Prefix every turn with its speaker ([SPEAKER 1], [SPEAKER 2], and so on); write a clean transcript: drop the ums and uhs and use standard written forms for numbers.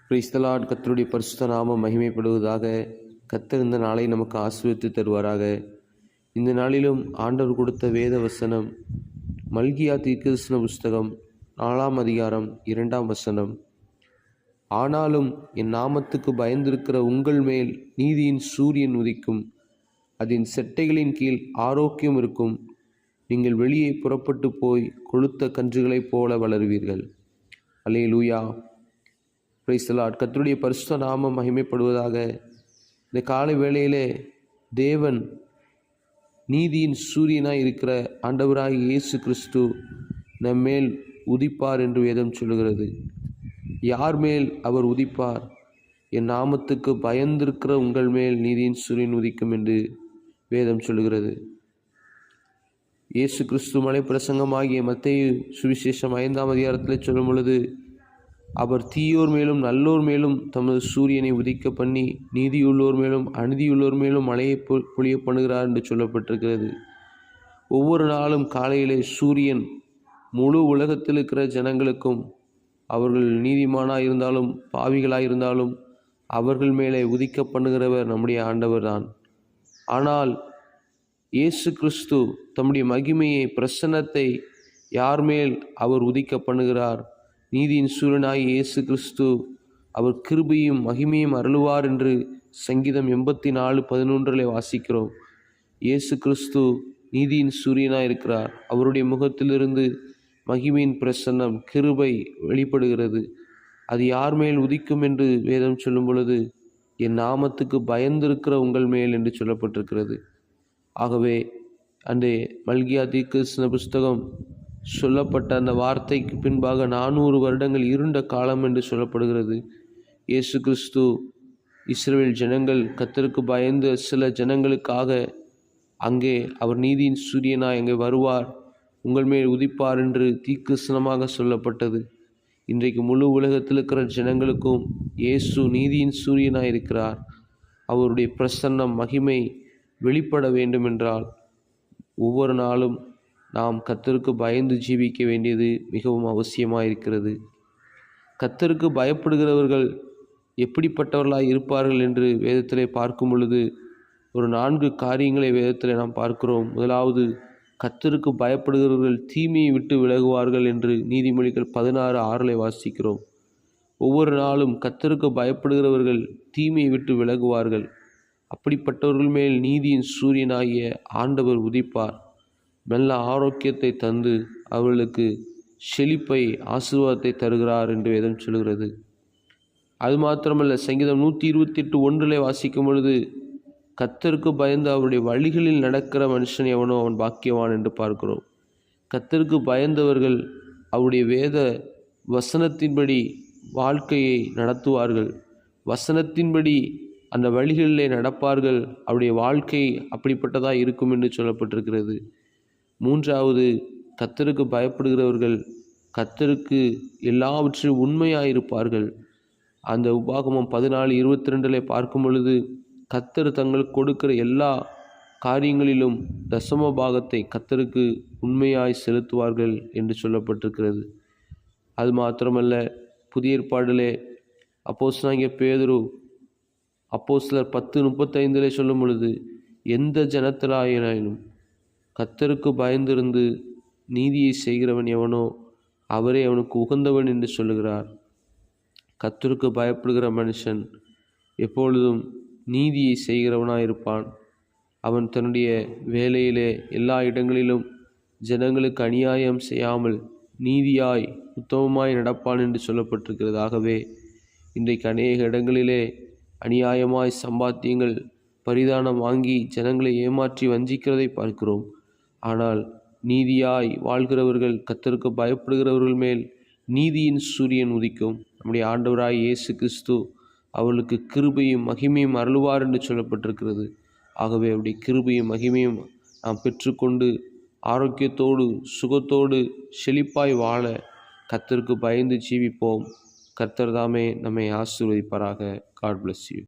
[SPEAKER 1] Praise the Lord. கர்த்தருடைய பரிசுத்த நாமம் மகிமைப்படுவதாக. கர்த்தர் இந்த நாளை நமக்கு ஆசீர்வதித்து தருவாராக. இந்த நாளிலும் ஆண்டவர் கொடுத்த வேத வசனம் மல்கியா தீர்க்கதரிசன புஸ்தகம் 4ஆம் அதிகாரம் 2ஆம் வசனம். ஆனாலும் என் நாமத்துக்கு பயந்திருக்கிற உங்கள் மேல் நீதியின் சூரியன் உதிக்கும், அதன் செட்டைகளின் கீழ் ஆரோக்கியம் இருக்கும். நீங்கள் வெளியே புறப்பட்டு போய் கொழுத்த கன்றுகளைப் போல வளருவீர்கள். அல்லேலூயா. Praise the Lord. கர்த்தருடைய பரிசுத்த நாமம் மகிமைப்படுவதாக. இந்த காலை வேளையிலே தேவன் நீதியின் சூரியனாய் இருக்கிற ஆண்டவராய் இயேசு கிறிஸ்து நம்மேல் உதிப்பார் என்று வேதம் சொல்லுகிறது. யார் மேல் அவர் உதிப்பார்? என் நாமத்துக்கு பயந்திருக்கிற உங்கள் மேல் நீதியின் சூரியன் உதிக்கும் என்று வேதம் சொல்லுகிறது. இயேசு கிறிஸ்து மலை பிரசங்கமாகிய மத்தேயு சுவிசேஷம் 5ஆம் அதிகாரத்தில் சொல்லும் பொழுது, அவர் தீயோர் மேலும் நல்லோர் மேலும் தமது சூரியனை உதிக்க பண்ணி நீதியுள்ளோர் மேலும் அநீதியுள்ளோர் மேலும் மழையை பொழிய பண்ணுகிறார் என்று சொல்லப்பட்டிருக்கிறது. ஒவ்வொரு நாளும் காலையிலே சூரியன் முழு உலகத்தில் இருக்கிற ஜனங்களுக்கும், அவர்கள் நீதிமானாக இருந்தாலும் பாவிகளாக இருந்தாலும், அவர்கள் மேலே உதிக்க பண்ணுகிறவர் நம்முடைய ஆண்டவர் தான். ஆனால் இயேசு கிறிஸ்து தம்முடைய மகிமையை பிரசன்னத்தை யார் மேல் அவர் உதிக்க பண்ணுகிறார்? நீதியின் சூரியனாய் இயேசு கிறிஸ்து அவர் கிருபையும் மகிமையும் அருளுவார் என்று சங்கீதம் 84:11 வாசிக்கிறோம். இயேசு கிறிஸ்து நீதியின் சூரியனாய் இருக்கிறார். அவருடைய முகத்திலிருந்து மகிமையின் பிரசன்னம் கிருபை வெளிப்படுகிறது. அது யார் மேல் உதிக்கும் என்று வேதம் சொல்லும் பொழுது, என் நாமத்துக்கு பயந்திருக்கிற உங்கள் மேல் என்று சொல்லப்பட்டிருக்கிறது. ஆகவே அந்த மல்கியா தீர்க்கதரிசன புஸ்தகம் சொல்லப்பட்ட அந்த வார்த்தைக்கு பின்பாக 400 வருடங்கள் இருண்ட காலம் என்று சொல்லப்படுகிறது. இயேசு கிறிஸ்து இஸ்ரவேல் ஜனங்கள் கர்த்தருக்கு பயந்த சில ஜனங்களுக்காக அங்கே அவர் நீதியின் சூரியனாய் அங்கே வருவார், உங்கள் மேல் உதிப்பார் என்று தீர்க்கதரிசனமாக சொல்லப்பட்டது. இன்றைக்கு முழு உலகத்தில் இருக்கிற ஜனங்களுக்கும் இயேசு நீதியின் சூரியனாய் இருக்கிறார். அவருடைய பிரசன்னம் மகிமை வெளிப்பட வேண்டுமென்றால் ஒவ்வொரு நாளும் நாம் கர்த்தருக்கு பயந்து ஜீவிக்க வேண்டியது மிகவும் அவசியமாக இருக்கிறது. கர்த்தருக்கு பயப்படுகிறவர்கள் எப்படிப்பட்டவர்களாக இருப்பார்கள் என்று வேதத்திலே பார்க்கும் பொழுது ஒரு 4 காரியங்களை வேதத்தில் நாம் பார்க்கிறோம். முதலாவது, கர்த்தருக்கு பயப்படுகிறவர்கள் தீமையை விட்டு விலகுவார்கள் என்று நீதிமொழிகள் 16:6 வாசிக்கிறோம். ஒவ்வொரு நாளும் கர்த்தருக்கு பயப்படுகிறவர்கள் தீமையை விட்டு விலகுவார்கள். அப்படிப்பட்டவர்கள் மேல் நீதியின் சூரியனாகிய ஆண்டவர் உதிப்பார். நல்ல ஆரோக்கியத்தை தந்து அவர்களுக்கு செழிப்பை ஆசீர்வாதத்தை தருகிறார் என்று வேதம் சொல்கிறது. அது மாத்திரமல்ல, சங்கீதம் 128:1 வாசிக்கும் பொழுது, கர்த்தருக்கு பயந்து அவருடைய வழிகளில் நடக்கிற மனுஷன் எவனோ அவன் பாக்கியவான் என்று பார்க்கிறோம். கர்த்தருக்கு பயந்தவர்கள் அவருடைய வேத வசனத்தின்படி வாழ்க்கையை நடத்துவார்கள். வசனத்தின்படி அந்த வழிகளிலே நடப்பார்கள். அவருடைய வாழ்க்கை அப்படிப்பட்டதாக இருக்கும் என்று சொல்லப்பட்டிருக்கிறது. மூன்றாவது, கர்த்தருக்கு பயப்படுகிறவர்கள் கர்த்தருக்கு எல்லாவற்றிலும் உண்மையாயிருப்பார்கள். அந்த உபாகமம் 14:22 பார்க்கும் பொழுது, கர்த்தர் தங்களுக்கு கொடுக்கிற எல்லா காரியங்களிலும் தசம பாகத்தை கர்த்தருக்கு உண்மையாய் செலுத்துவார்கள் என்று சொல்லப்பட்டிருக்கிறது. அது மாத்திரமல்ல, புதிய ஏற்பாடிலே அப்போஸ்தலனாகிய பேதுரு அப்போஸ்தலர் 10:35 சொல்லும் பொழுது, எந்த ஜனத்திலாயினும் கர்த்தருக்கு பயந்திருந்து நீதியை செய்கிறவன் எவனோ அவரே அவனுக்கு உகந்தவன் என்று சொல்லுகிறார். கர்த்தருக்கு பயப்படுகிற மனுஷன் எப்பொழுதும் நீதியை செய்கிறவனாயிருப்பான். அவன் தன்னுடைய வேலையிலே எல்லா இடங்களிலும் ஜனங்களுக்கு அநியாயம் செய்யாமல் நீதியாய் உத்தமமாய் நடப்பான் என்று சொல்லப்பட்டிருக்கிறது. ஆகவே இன்றைக்கு அநேக இடங்களிலே அநியாயமாய் சம்பாத்தியங்கள் பரிதானம் வாங்கி ஜனங்களை ஏமாற்றி வஞ்சிக்கிறதை பார்க்கிறோம். ஆனால் நீதியாய் வாழ்கிறவர்கள், கர்த்தருக்கு பயப்படுகிறவர்கள் மேல் நீதியின் சூரியன் உதிக்கும். நம்முடைய ஆண்டவராய் இயேசு கிறிஸ்து அவர்களுக்கு கிருபையும் மகிமையும் அருளுவார் என்று சொல்லப்பட்டிருக்கிறது. ஆகவே அவருடைய கிருபையும் மகிமையும் நாம் பெற்றுக்கொண்டு ஆரோக்கியத்தோடு சுகத்தோடு செழிப்பாய் வாழ கர்த்தருக்கு பயந்து ஜீவிப்போம். கர்த்தர் தாமே நம்மை ஆசீர்வதிப்பாராக. God bless you.